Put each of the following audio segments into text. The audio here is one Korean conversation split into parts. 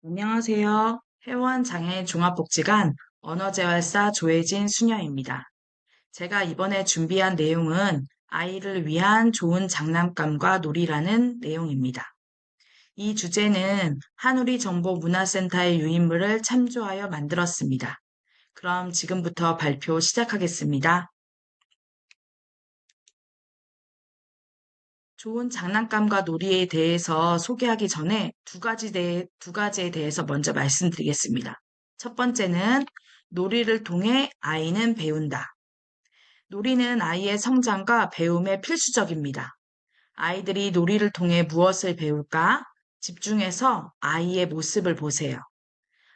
안녕하세요. 회원장애 종합복지관 언어재활사 조혜진 수녀입니다. 제가 이번에 준비한 내용은 아이를 위한 좋은 장난감과 놀이라는 내용입니다. 이 주제는 한우리 정보문화센터의 유인물을 참조하여 만들었습니다. 그럼 지금부터 발표 시작하겠습니다. 좋은 장난감과 놀이에 대해서 소개하기 전에 두 가지에 대해서 먼저 말씀드리겠습니다. 첫 번째는 놀이를 통해 아이는 배운다. 놀이는 아이의 성장과 배움에 필수적입니다. 아이들이 놀이를 통해 무엇을 배울까? 집중해서 아이의 모습을 보세요.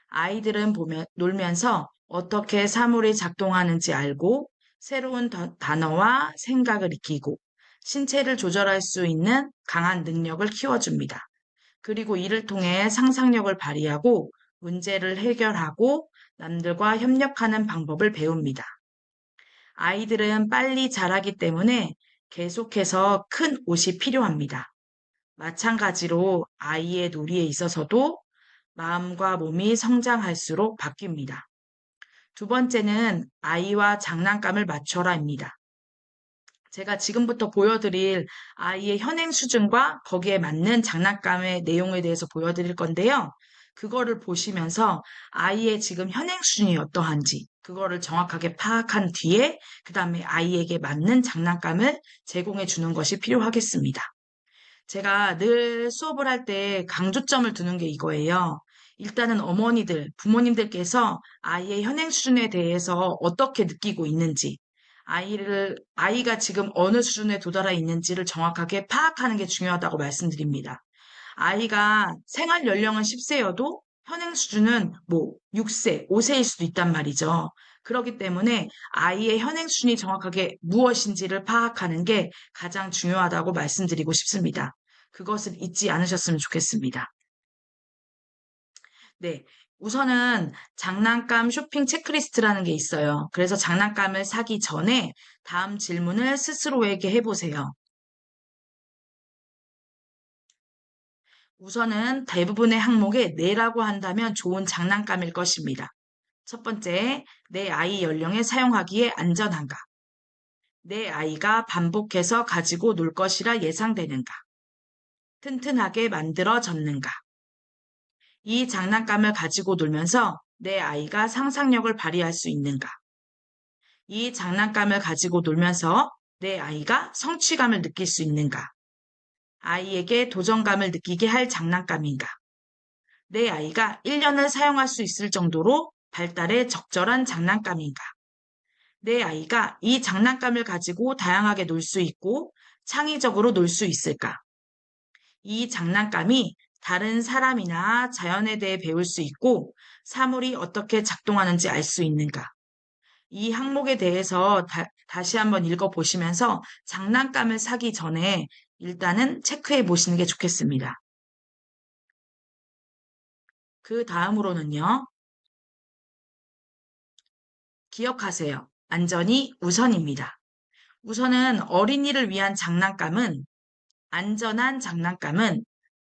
아이들은 놀면서 어떻게 사물이 작동하는지 알고 새로운 단어와 생각을 익히고 신체를 조절할 수 있는 강한 능력을 키워줍니다. 그리고 이를 통해 상상력을 발휘하고 문제를 해결하고 남들과 협력하는 방법을 배웁니다. 아이들은 빨리 자라기 때문에 계속해서 큰 옷이 필요합니다. 마찬가지로 아이의 놀이에 있어서도 마음과 몸이 성장할수록 바뀝니다. 두 번째는 아이와 장난감을 맞춰라입니다. 제가 지금부터 보여드릴 아이의 현행 수준과 거기에 맞는 장난감의 내용에 대해서 보여드릴 건데요. 그거를 보시면서 아이의 지금 현행 수준이 어떠한지 그거를 정확하게 파악한 뒤에 그 다음에 아이에게 맞는 장난감을 제공해 주는 것이 필요하겠습니다. 제가 늘 수업을 할 때 강조점을 두는 게 이거예요. 일단은 어머니들, 부모님들께서 아이의 현행 수준에 대해서 어떻게 느끼고 있는지, 아이가 지금 어느 수준에 도달해 있는지를 정확하게 파악하는 게 중요하다고 말씀드립니다. 아이가 생활 연령은 10세여도 현행 수준은 뭐 6세, 5세일 수도 있단 말이죠. 그렇기 때문에 아이의 현행 수준이 정확하게 무엇인지를 파악하는 게 가장 중요하다고 말씀드리고 싶습니다. 그것을 잊지 않으셨으면 좋겠습니다. 네. 우선은 장난감 쇼핑 체크리스트라는 게 있어요. 그래서 장난감을 사기 전에 다음 질문을 스스로에게 해보세요. 우선은 대부분의 항목에 네라고 한다면 좋은 장난감일 것입니다. 첫 번째, 내 아이 연령에 사용하기에 안전한가? 내 아이가 반복해서 가지고 놀 것이라 예상되는가? 튼튼하게 만들어졌는가? 이 장난감을 가지고 놀면서 내 아이가 상상력을 발휘할 수 있는가? 이 장난감을 가지고 놀면서 내 아이가 성취감을 느낄 수 있는가? 아이에게 도전감을 느끼게 할 장난감인가? 내 아이가 1년을 사용할 수 있을 정도로 발달에 적절한 장난감인가? 내 아이가 이 장난감을 가지고 다양하게 놀 수 있고 창의적으로 놀 수 있을까? 이 장난감이 다른 사람이나 자연에 대해 배울 수 있고 사물이 어떻게 작동하는지 알 수 있는가? 이 항목에 대해서 다시 한번 읽어보시면서 장난감을 사기 전에 일단은 체크해 보시는 게 좋겠습니다. 그 다음으로는요, 기억하세요. 안전이 우선입니다. 우선은 어린이를 위한 장난감은 안전한 장난감은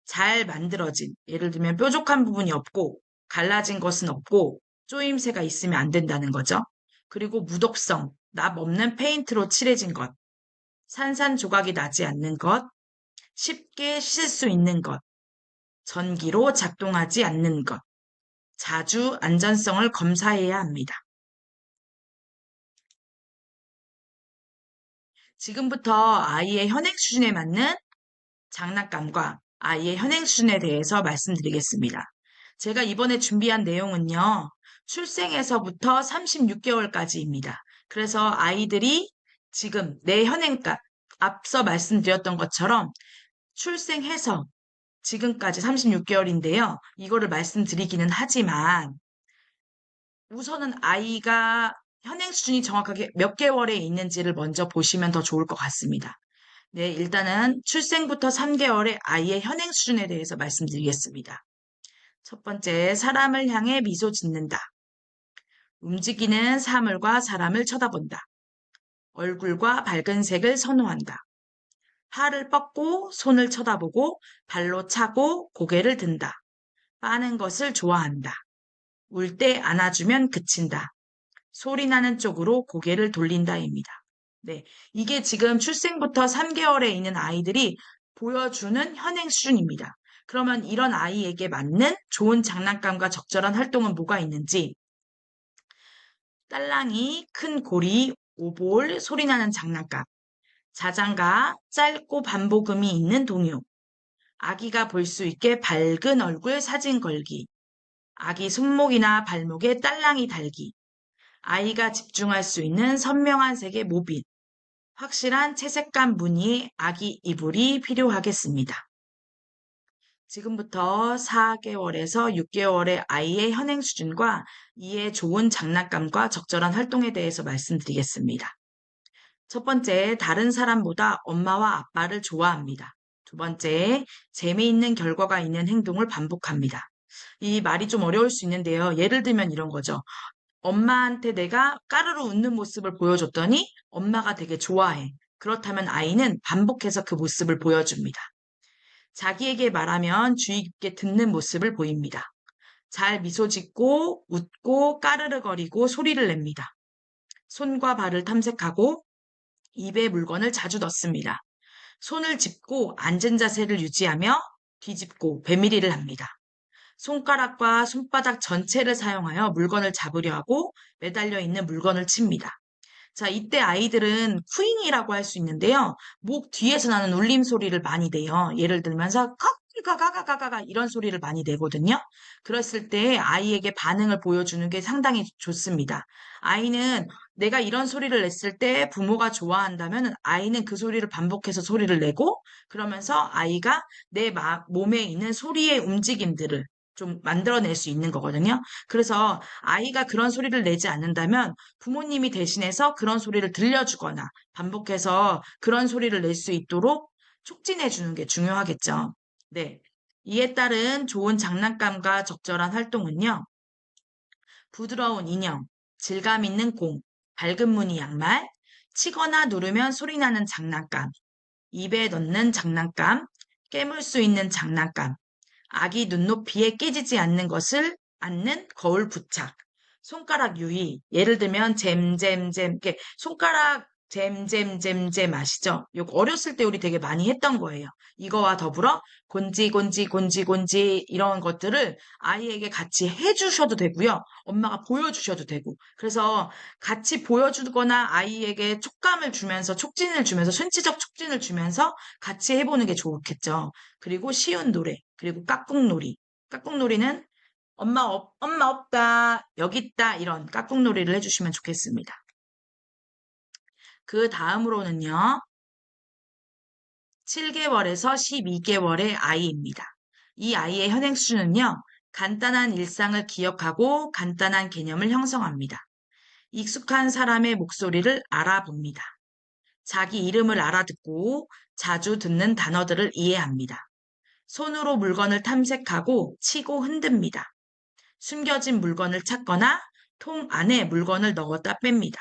잘 만들어진, 예를 들면 뾰족한 부분이 없고, 갈라진 것은 없고, 쪼임새가 있으면 안 된다는 거죠. 그리고 무독성, 납 없는 페인트로 칠해진 것, 산산조각이 나지 않는 것, 쉽게 씻을 수 있는 것, 전기로 작동하지 않는 것, 자주 안전성을 검사해야 합니다. 지금부터 아이의 현행 수준에 맞는 장난감과 아이의 현행 수준에 대해서 말씀드리겠습니다. 제가 이번에 준비한 내용은요, 출생에서부터 36개월까지입니다. 그래서 아이들이 지금 내 현행감, 앞서 말씀드렸던 것처럼 출생해서 지금까지 36개월인데요. 이거를 말씀드리기는 하지만 우선은 아이가 현행 수준이 정확하게 몇 개월에 있는지를 먼저 보시면 더 좋을 것 같습니다. 네, 일단은 출생부터 3개월의 아이의 현행 수준에 대해서 말씀드리겠습니다. 첫 번째, 사람을 향해 미소 짓는다. 움직이는 사물과 사람을 쳐다본다. 얼굴과 밝은 색을 선호한다. 팔을 뻗고 손을 쳐다보고 발로 차고 고개를 든다. 빠는 것을 좋아한다. 울 때 안아주면 그친다. 소리 나는 쪽으로 고개를 돌린다입니다. 네. 이게 지금 출생부터 3개월에 있는 아이들이 보여주는 현행 수준입니다. 그러면 이런 아이에게 맞는 좋은 장난감과 적절한 활동은 뭐가 있는지, 딸랑이, 큰 고리, 오볼, 소리나는 장난감, 자장가, 짧고 반복음이 있는 동요, 아기가 볼 수 있게 밝은 얼굴 사진 걸기, 아기 손목이나 발목에 딸랑이 달기, 아이가 집중할 수 있는 선명한 색의 모빗, 확실한 채색감 무늬의 아기 이불이 필요하겠습니다. 지금부터 4개월에서 6개월의 아이의 현행 수준과 이에 좋은 장난감과 적절한 활동에 대해서 말씀드리겠습니다. 첫 번째, 다른 사람보다 엄마와 아빠를 좋아합니다. 두 번째, 재미있는 결과가 있는 행동을 반복합니다. 이 말이 좀 어려울 수 있는데요. 예를 들면 이런 거죠. 엄마한테 내가 까르르 웃는 모습을 보여줬더니 엄마가 되게 좋아해. 그렇다면 아이는 반복해서 그 모습을 보여줍니다. 자기에게 말하면 주의 깊게 듣는 모습을 보입니다. 잘 미소 짓고 웃고 까르르거리고 소리를 냅니다. 손과 발을 탐색하고 입에 물건을 자주 넣습니다. 손을 짚고 앉은 자세를 유지하며 뒤집고 배밀이를 합니다. 손가락과 손바닥 전체를 사용하여 물건을 잡으려 하고 매달려 있는 물건을 칩니다. 자, 이때 아이들은 쿠잉이라고 할 수 있는데요. 목 뒤에서 나는 울림 소리를 많이 내요. 예를 들면서 가가가가가가 이런 소리를 많이 내거든요. 그랬을 때 아이에게 반응을 보여주는 게 상당히 좋습니다. 아이는 내가 이런 소리를 냈을 때 부모가 좋아한다면 아이는 그 소리를 반복해서 소리를 내고 그러면서 아이가 내 몸에 있는 소리의 움직임들을 좀 만들어낼 수 있는 거거든요. 그래서 아이가 그런 소리를 내지 않는다면 부모님이 대신해서 그런 소리를 들려주거나 반복해서 그런 소리를 낼 수 있도록 촉진해 주는 게 중요하겠죠. 네. 이에 따른 좋은 장난감과 적절한 활동은요. 부드러운 인형, 질감 있는 공, 밝은 무늬 양말, 치거나 누르면 소리 나는 장난감, 입에 넣는 장난감, 깨물 수 있는 장난감, 아기 눈높이에 깨지지 않는 것을 않는 거울 부착, 손가락 유희, 예를 들면 잼잼잼, 이렇게 손가락 잼잼잼잼 아시죠? 이거 어렸을 때 우리 되게 많이 했던 거예요. 이거와 더불어 곤지 이런 것들을 아이에게 같이 해주셔도 되고요. 엄마가 보여주셔도 되고. 그래서 같이 보여주거나 아이에게 촉감을 주면서 촉진을 주면서 신체적 촉진을 주면서 같이 해보는 게 좋겠죠. 그리고 쉬운 노래, 그리고 깍꿍놀이. 깍꿍놀이는 엄마 없다, 여기 있다, 이런 깍꿍놀이를 해주시면 좋겠습니다. 그 다음으로는요, 7개월에서 12개월의 아이입니다. 이 아이의 현행 수준은요, 간단한 일상을 기억하고 간단한 개념을 형성합니다. 익숙한 사람의 목소리를 알아봅니다. 자기 이름을 알아듣고 자주 듣는 단어들을 이해합니다. 손으로 물건을 탐색하고 치고 흔듭니다. 숨겨진 물건을 찾거나 통 안에 물건을 넣었다 뺍니다.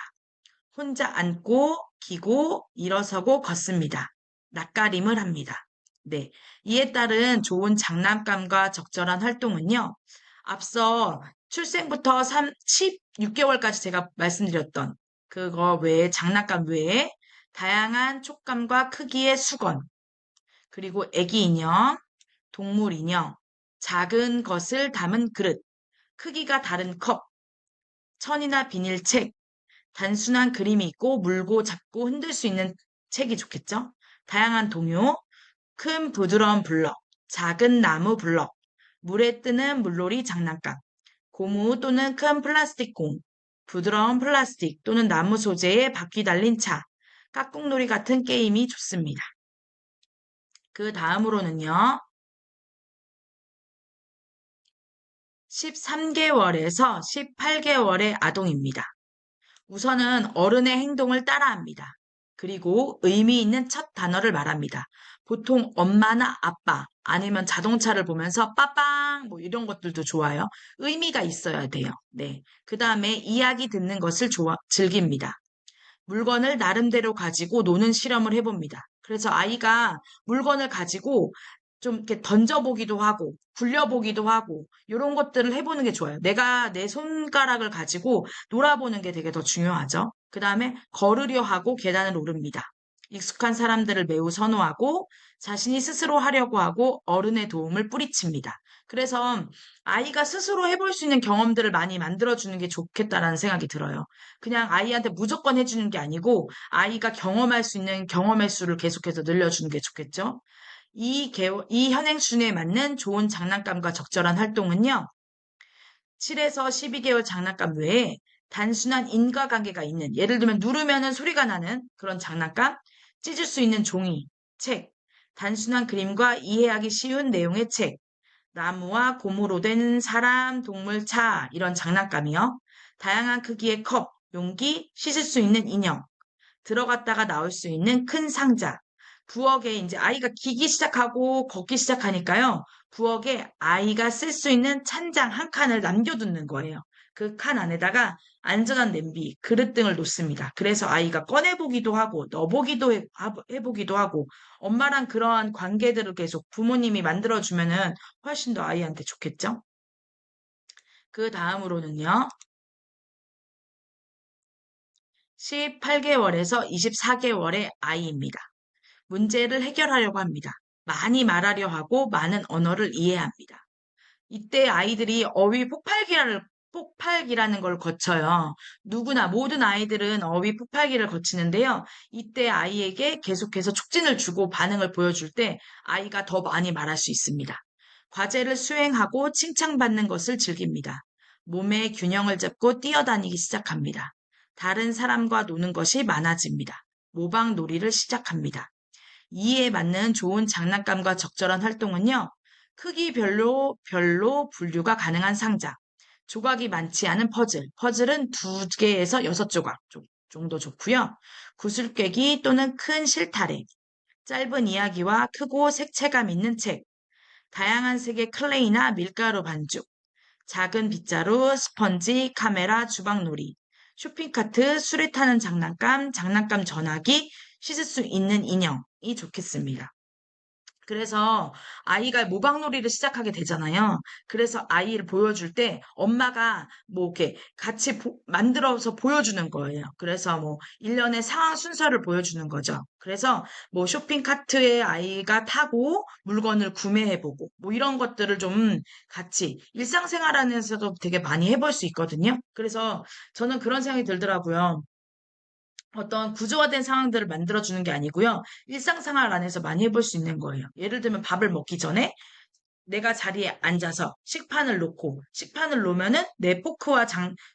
혼자 앉고, 기고, 일어서고 걷습니다. 낯가림을 합니다. 네. 이에 따른 좋은 장난감과 적절한 활동은요. 앞서 출생부터 16개월까지 제가 말씀드렸던 그거 외에 장난감 외에 다양한 촉감과 크기의 수건, 그리고 애기 인형, 동물 인형, 작은 것을 담은 그릇, 크기가 다른 컵, 천이나 비닐책, 단순한 그림이 있고 물고 잡고 흔들 수 있는 책이 좋겠죠? 다양한 동요, 큰 부드러운 블럭, 작은 나무 블럭, 물에 뜨는 물놀이 장난감, 고무 또는 큰 플라스틱 공, 부드러운 플라스틱 또는 나무 소재의 바퀴 달린 차, 깍꿍놀이 같은 게임이 좋습니다. 그 다음으로는요, 13개월에서 18개월의 아동입니다. 우선은 어른의 행동을 따라합니다. 그리고 의미 있는 첫 단어를 말합니다. 보통 엄마나 아빠 아니면 자동차를 보면서 빠빵 뭐 이런 것들도 좋아요. 의미가 있어야 돼요. 네. 그 다음에 이야기 듣는 것을 즐깁니다. 물건을 나름대로 가지고 노는 실험을 해봅니다. 그래서 아이가 물건을 가지고 좀 이렇게 던져보기도 하고, 굴려보기도 하고, 이런 것들을 해보는 게 좋아요. 내가 내 손가락을 가지고 놀아보는 게 되게 더 중요하죠. 그 다음에 걸으려 하고 계단을 오릅니다. 익숙한 사람들을 매우 선호하고 자신이 스스로 하려고 하고 어른의 도움을 뿌리칩니다. 그래서 아이가 스스로 해볼 수 있는 경험들을 많이 만들어주는 게 좋겠다라는 생각이 들어요. 그냥 아이한테 무조건 해주는 게 아니고 아이가 경험할 수 있는 경험의 수를 계속해서 늘려주는 게 좋겠죠. 이 현행 수준에 맞는 좋은 장난감과 적절한 활동은요, 7에서 12개월 장난감 외에 단순한 인과관계가 있는, 예를 들면 누르면은 소리가 나는 그런 장난감, 찢을 수 있는 종이, 책, 단순한 그림과 이해하기 쉬운 내용의 책, 나무와 고무로 된 사람, 동물, 차, 이런 장난감이요. 다양한 크기의 컵, 용기, 씻을 수 있는 인형, 들어갔다가 나올 수 있는 큰 상자. 부엌에 이제 아이가 기기 시작하고 걷기 시작하니까요. 부엌에 아이가 쓸 수 있는 찬장 한 칸을 남겨두는 거예요. 그 칸 안에다가 안전한 냄비, 그릇 등을 놓습니다. 그래서 아이가 꺼내보기도 하고 넣어보기도 해보기도 하고 엄마랑 그러한 관계들을 계속 부모님이 만들어주면은 훨씬 더 아이한테 좋겠죠? 그 다음으로는요. 18개월에서 24개월의 아이입니다. 문제를 해결하려고 합니다. 많이 말하려 하고 많은 언어를 이해합니다. 이때 아이들이 폭발기라는 걸 거쳐요. 누구나 모든 아이들은 어휘 폭발기를 거치는데요. 이때 아이에게 계속해서 촉진을 주고 반응을 보여줄 때 아이가 더 많이 말할 수 있습니다. 과제를 수행하고 칭찬받는 것을 즐깁니다. 몸의 균형을 잡고 뛰어다니기 시작합니다. 다른 사람과 노는 것이 많아집니다. 모방 놀이를 시작합니다. 이에 맞는 좋은 장난감과 적절한 활동은요. 크기별로 분류가 가능한 상자, 조각이 많지 않은 퍼즐은 2개에서 6조각 정도 좋고요. 구슬깨기 또는 큰 실타래, 짧은 이야기와 크고 색채감 있는 책, 다양한 색의 클레이나 밀가루 반죽, 작은 빗자루, 스펀지, 카메라, 주방놀이, 쇼핑카트, 수레 타는 장난감 전화기, 씻을 수 있는 인형이 좋겠습니다. 그래서 아이가 모방놀이를 시작하게 되잖아요. 그래서 아이를 보여줄 때 엄마가 뭐 이렇게 같이 만들어서 보여주는 거예요. 그래서 뭐 일련의 상황 순서를 보여주는 거죠. 그래서 뭐 쇼핑 카트에 아이가 타고 물건을 구매해보고 뭐 이런 것들을 좀 같이 일상생활 안에서도 되게 많이 해볼 수 있거든요. 그래서 저는 그런 생각이 들더라고요. 어떤 구조화된 상황들을 만들어주는 게 아니고요. 일상생활 안에서 많이 해볼 수 있는 거예요. 예를 들면 밥을 먹기 전에 내가 자리에 앉아서 식판을 놓으면은 내 포크와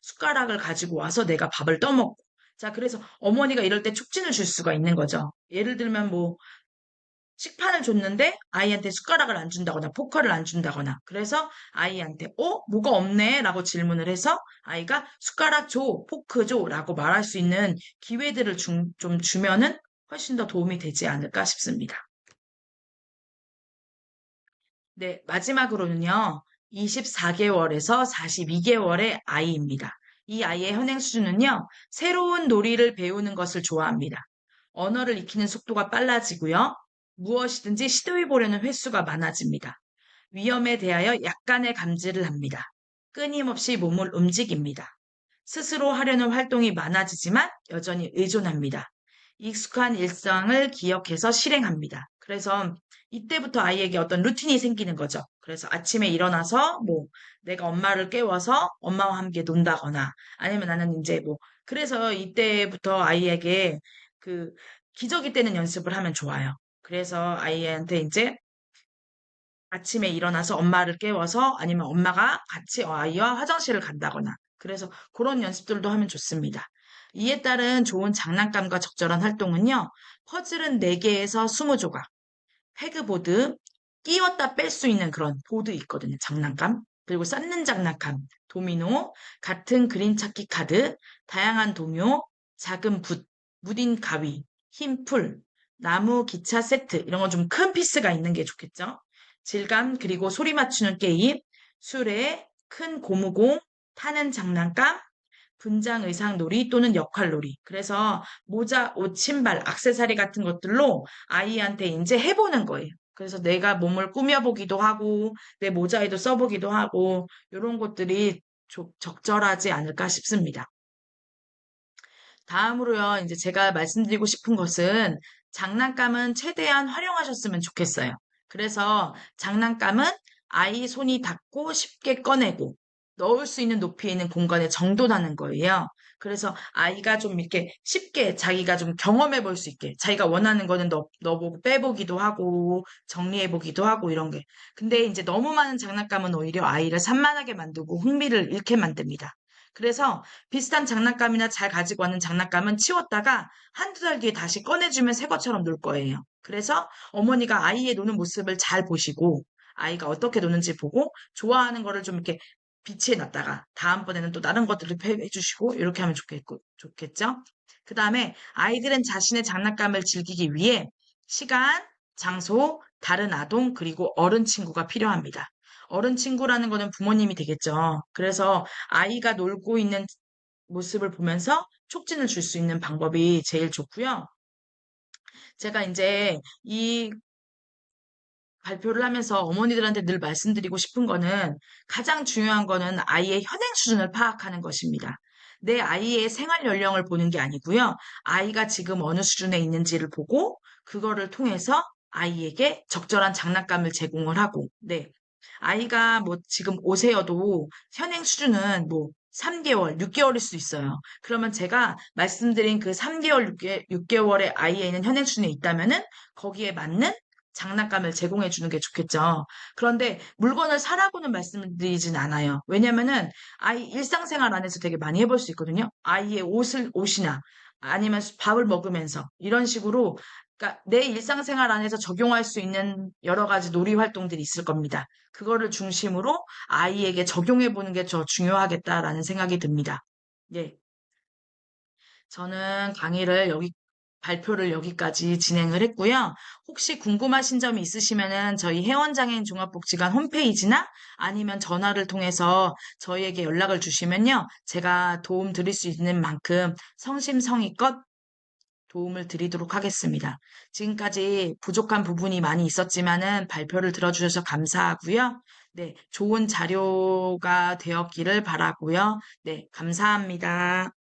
숟가락을 가지고 와서 내가 밥을 떠먹고. 자, 그래서 어머니가 이럴 때 촉진을 줄 수가 있는 거죠. 예를 들면 뭐 식판을 줬는데 아이한테 숟가락을 안 준다거나 포크를 안 준다거나 그래서 아이한테 뭐가 없네 라고 질문을 해서 아이가 숟가락 줘, 포크 줘 라고 말할 수 있는 기회들을 좀 주면은 훨씬 더 도움이 되지 않을까 싶습니다. 네, 마지막으로는요. 24개월에서 42개월의 아이입니다. 이 아이의 현행 수준은요. 새로운 놀이를 배우는 것을 좋아합니다. 언어를 익히는 속도가 빨라지고요. 무엇이든지 시도해 보려는 횟수가 많아집니다. 위험에 대하여 약간의 감지를 합니다. 끊임없이 몸을 움직입니다. 스스로 하려는 활동이 많아지지만 여전히 의존합니다. 익숙한 일상을 기억해서 실행합니다. 그래서 이때부터 아이에게 어떤 루틴이 생기는 거죠. 그래서 아침에 일어나서 뭐 내가 엄마를 깨워서 엄마와 함께 논다거나 아니면 나는 이제 뭐 그래서 이때부터 아이에게 그 기저귀 떼는 연습을 하면 좋아요. 그래서 아이한테 이제 아침에 일어나서 엄마를 깨워서 아니면 엄마가 같이 아이와 화장실을 간다거나 그래서 그런 연습들도 하면 좋습니다. 이에 따른 좋은 장난감과 적절한 활동은요. 퍼즐은 4개에서 20조각, 페그보드, 끼웠다 뺄 수 있는 그런 보드 있거든요. 장난감. 그리고 쌓는 장난감, 도미노, 같은 그림 찾기 카드, 다양한 동요, 작은 무딘 가위, 흰 풀, 나무 기차 세트 이런 거 좀 큰 피스가 있는 게 좋겠죠. 질감 그리고 소리 맞추는 게임, 수레, 큰 고무공, 타는 장난감, 분장 의상 놀이 또는 역할 놀이. 그래서 모자, 옷, 신발, 액세서리 같은 것들로 아이한테 이제 해보는 거예요. 그래서 내가 몸을 꾸며보기도 하고, 내 모자에도 써보기도 하고, 이런 것들이 적절하지 않을까 싶습니다. 다음으로요, 이제 제가 말씀드리고 싶은 것은 장난감은 최대한 활용하셨으면 좋겠어요. 그래서 장난감은 아이 손이 닿고 쉽게 꺼내고 넣을 수 있는 높이에 있는 공간에 정돈하는 거예요. 그래서 아이가 좀 이렇게 쉽게 자기가 좀 경험해 볼 수 있게 자기가 원하는 거는 넣어보고 빼보기도 하고 정리해 보기도 하고 이런 게. 근데 이제 너무 많은 장난감은 오히려 아이를 산만하게 만들고 흥미를 잃게 만듭니다. 그래서 비슷한 장난감이나 잘 가지고 왔는 장난감은 치웠다가 한두 달 뒤에 다시 꺼내주면 새 것처럼 놀 거예요. 그래서 어머니가 아이의 노는 모습을 잘 보시고 아이가 어떻게 노는지 보고 좋아하는 거를 좀 이렇게 비치해 놨다가 다음번에는 또 다른 것들을 해주시고 이렇게 하면 좋겠죠? 그 다음에 아이들은 자신의 장난감을 즐기기 위해 시간, 장소, 다른 아동, 그리고 어른 친구가 필요합니다. 어른 친구라는 거는 부모님이 되겠죠. 그래서 아이가 놀고 있는 모습을 보면서 촉진을 줄 수 있는 방법이 제일 좋고요. 제가 이제 이 발표를 하면서 어머니들한테 늘 말씀드리고 싶은 거는 가장 중요한 거는 아이의 현행 수준을 파악하는 것입니다. 내 아이의 생활 연령을 보는 게 아니고요. 아이가 지금 어느 수준에 있는지를 보고 그거를 통해서 아이에게 적절한 장난감을 제공을 하고, 네. 아이가 뭐 지금 5세여도 현행 수준은 뭐 3개월, 6개월일 수 있어요. 그러면 제가 말씀드린 그 3개월, 6개월의 아이에는 현행 수준에 있다면은 거기에 맞는 장난감을 제공해 주는 게 좋겠죠. 그런데 물건을 사라고는 말씀드리진 않아요. 왜냐면은 아이 일상생활 안에서 되게 많이 해볼 수 있거든요. 아이의 옷이나 아니면 밥을 먹으면서 이런 식으로 그러니까 내 일상생활 안에서 적용할 수 있는 여러 가지 놀이 활동들이 있을 겁니다. 그거를 중심으로 아이에게 적용해 보는 게 더 중요하겠다라는 생각이 듭니다. 예. 저는 발표를 여기까지 진행을 했고요. 혹시 궁금하신 점이 있으시면은 저희 회원장애인 종합복지관 홈페이지나 아니면 전화를 통해서 저희에게 연락을 주시면요. 제가 도움 드릴 수 있는 만큼 성심성의껏 도움을 드리도록 하겠습니다. 지금까지 부족한 부분이 많이 있었지만은 발표를 들어주셔서 감사하고요. 네, 좋은 자료가 되었기를 바라고요. 네, 감사합니다.